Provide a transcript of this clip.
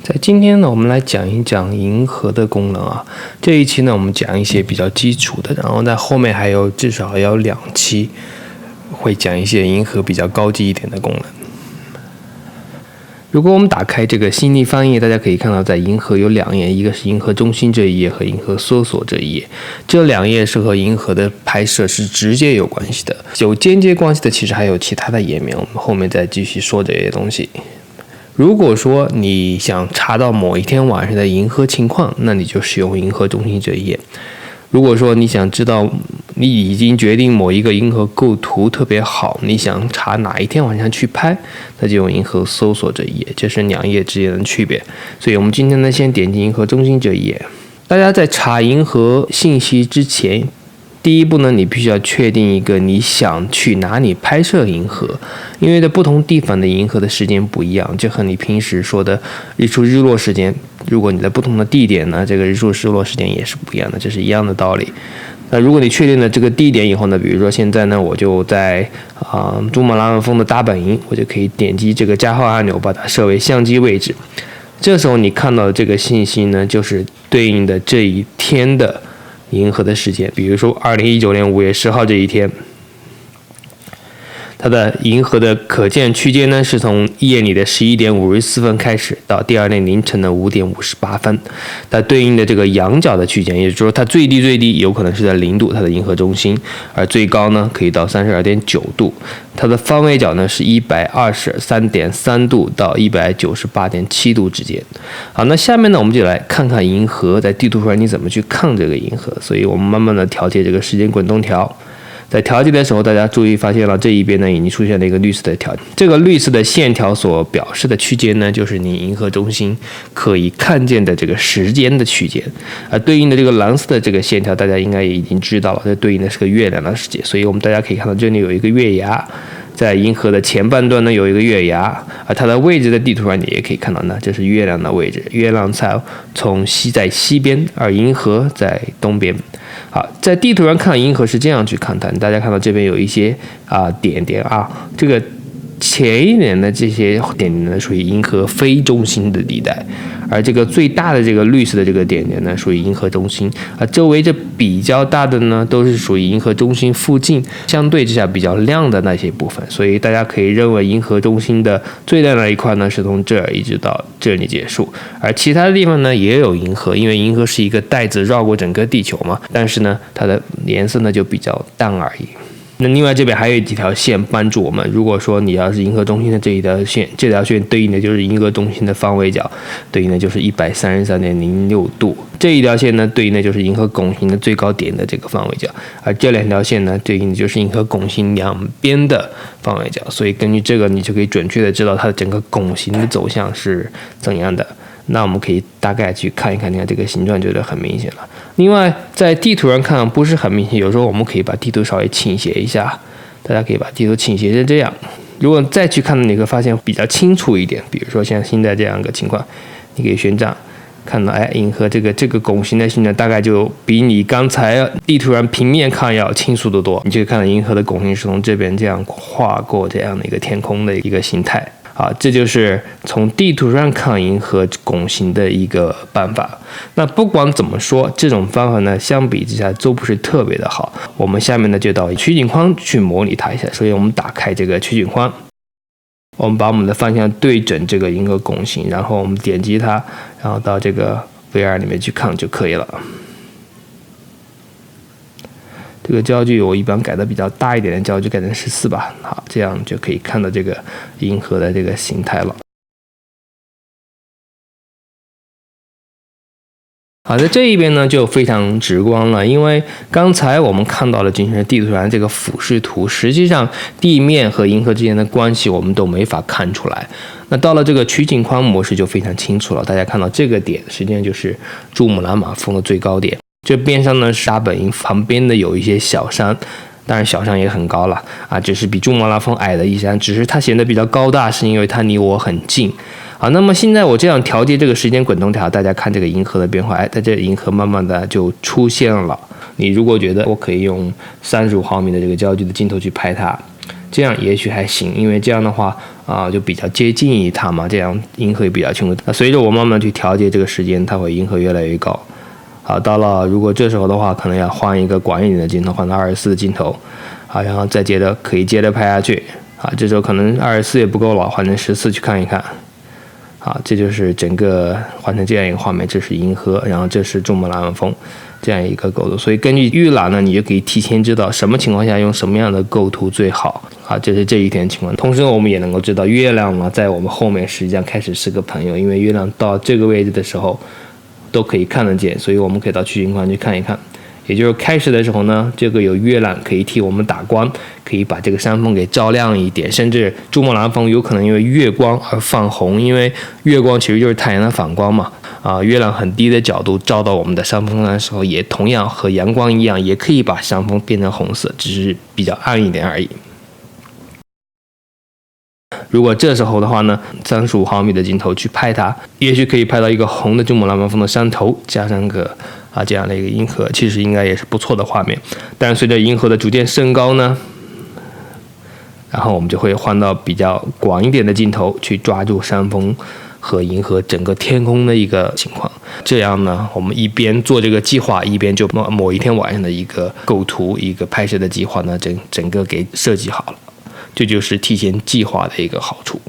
在今天呢，我们来讲一讲银河的功能啊。这一期呢，我们讲一些比较基础的，然后在后面还有至少要2期，会讲一些银河比较高级一点的功能。如果我们打开这个新历翻页，大家可以看到，在银河有2页，一个是银河中心这一页和银河搜索这一页。这2页是和银河的拍摄是直接有关系的，有间接关系的其实还有其他的页面，我们后面再继续说这些东西。如果说你想查到某一天晚上的银河情况，那你就使用银河中心这一页。如果说你想知道你已经决定某一个银河构图特别好，你想查哪一天晚上去拍，那就用银河搜索这一页，这是2页之间的区别。所以我们今天呢，先点击银河中心这一页。大家在查银河信息之前，第一步呢，你必须要确定一个你想去哪里拍摄银河，因为在不同地方的银河的时间不一样，就和你平时说的日出日落时间，如果你在不同的地点呢，这个日出日落时间也是不一样的，这是一样的道理。那如果你确定了这个地点以后呢，比如说现在呢，我就在珠穆朗玛峰的大本营，我就可以点击这个加号按钮，把它设为相机位置。这时候你看到的这个信息呢，就是对应的这一天的银河的时间，比如说2019年5月10号这一天，它的银河的可见区间呢，是从夜里的11点54分开始，到第2天凌晨的5点58分。它对应的这个仰角的区间，也就是说它最低有可能是在0度，它的银河中心，而最高呢可以到32.9度。它的方位角呢是123.3度到198.7度之间。好，那下面呢我们就来看看银河在地图上你怎么去看这个银河。所以我们慢慢的调节这个时间滚动条。在调节的时候，大家注意发现了这一边呢已经出现了一个绿色的条，这个绿色的线条所表示的区间呢，就是你银河中心可以看见的这个时间的区间，而对应的这个蓝色的这个线条，大家应该也已经知道了，这对应的是个月亮的时间，所以我们大家可以看到这里有一个月牙。在银河的前半段呢有一个月牙，而它的位置在地图上你也可以看到呢，这是月亮的位置，月亮在西边，而银河在东边。好，在地图上看银河是这样去看它，大家看到这边有一些点点啊，这个前一点的这些点点呢属于银河非中心的地带，而这个最大的这个绿色的这个点点呢属于银河中心，而周围这比较大的呢都是属于银河中心附近相对之下比较亮的那些部分，所以大家可以认为银河中心的最亮的一块呢是从这儿一直到这里结束，而其他的地方呢也有银河，因为银河是一个带子绕过整个地球嘛，但是呢它的颜色呢就比较淡而已。那另外这边还有几条线帮助我们，如果说你要是银河中心的这一条线，这条线对应的就是银河中心的方位角，对应的就是133.06度，这一条线呢对应的就是银河拱形的最高点的这个方位角，而这2条线呢对应的就是银河拱形两边的方位角，所以根据这个你就可以准确的知道它的整个拱形的走向是怎样的。那我们可以大概去看一看，你看这个形状觉得很明显了。另外在地图上看不是很明显，有时候我们可以把地图稍微倾斜一下，大家可以把地图倾斜成这样，如果再去看你会发现比较清楚一点，比如说像现在这样一个情况，你可以旋转看到银河这个拱形的形状大概就比你刚才地图上平面看要清楚得多，你就看到银河的拱形是从这边这样划过这样的一个天空的一个形态。好，这就是从地图上看银河拱形的一个办法。那不管怎么说，这种方法呢，相比之下都不是特别的好。我们下面呢就到取景框去模拟它一下。所以我们打开这个取景框，我们把我们的方向对准这个银河拱形，然后我们点击它，然后到这个 VR 里面去看就可以了。这个焦距我一般改的比较大一点的焦距，改成14吧。好，这样就可以看到这个银河的这个形态了。好，在这一边呢就非常直观了，因为刚才我们看到的仅仅是地图上这个俯视图，实际上地面和银河之间的关系我们都没法看出来。那到了这个取景框模式就非常清楚了，大家看到这个点实际上就是珠穆朗玛峰的最高点，这边上呢是大本营，旁边的有一些小山，当然小山也很高了啊，只是比珠穆朗玛峰矮的一山，只是它显得比较高大，是因为它离我很近。好，那么现在我这样调节这个时间滚动条，大家看这个银河的变化，在这银河慢慢的就出现了。你如果觉得我可以用35毫米的这个焦距的镜头去拍它，这样也许还行，因为这样的话就比较接近于它嘛，这样银河也比较清楚。随着我慢慢去调节这个时间，它会银河越来越高。到了如果这时候的话，可能要换一个广一点的镜头，换到24的镜头，然后再可以接着拍下去。这时候可能24也不够了，换成14去看一看。这就是整个换成这样一个画面，这是银河，然后这是珠穆朗玛峰这样一个构图。所以根据预览呢，你就可以提前知道什么情况下用什么样的构图最好。这是这一天情况。同时我们也能够知道月亮呢在我们后面实际上开始是个朋友，因为月亮到这个位置的时候都可以看得见，所以我们可以到取景框去看一看。也就是开始的时候呢，这个有月亮可以替我们打光，可以把这个山峰给照亮一点，甚至珠穆朗玛峰有可能因为月光而泛红，因为月光其实就是太阳的反光嘛。月亮很低的角度照到我们的山峰上的时候，也同样和阳光一样，也可以把山峰变成红色，只是比较暗一点而已。如果这时候的话呢，35毫米的镜头去拍它，也许可以拍到一个红的珠穆朗玛峰的山头，加上个这样的一个银河，其实应该也是不错的画面。但随着银河的逐渐升高呢，然后我们就会换到比较广一点的镜头，去抓住山峰和银河整个天空的一个情况。这样呢，我们一边做这个计划，一边就某一天晚上的一个构图、一个拍摄的计划呢，整个给设计好了。这就是提前计划的一个好处。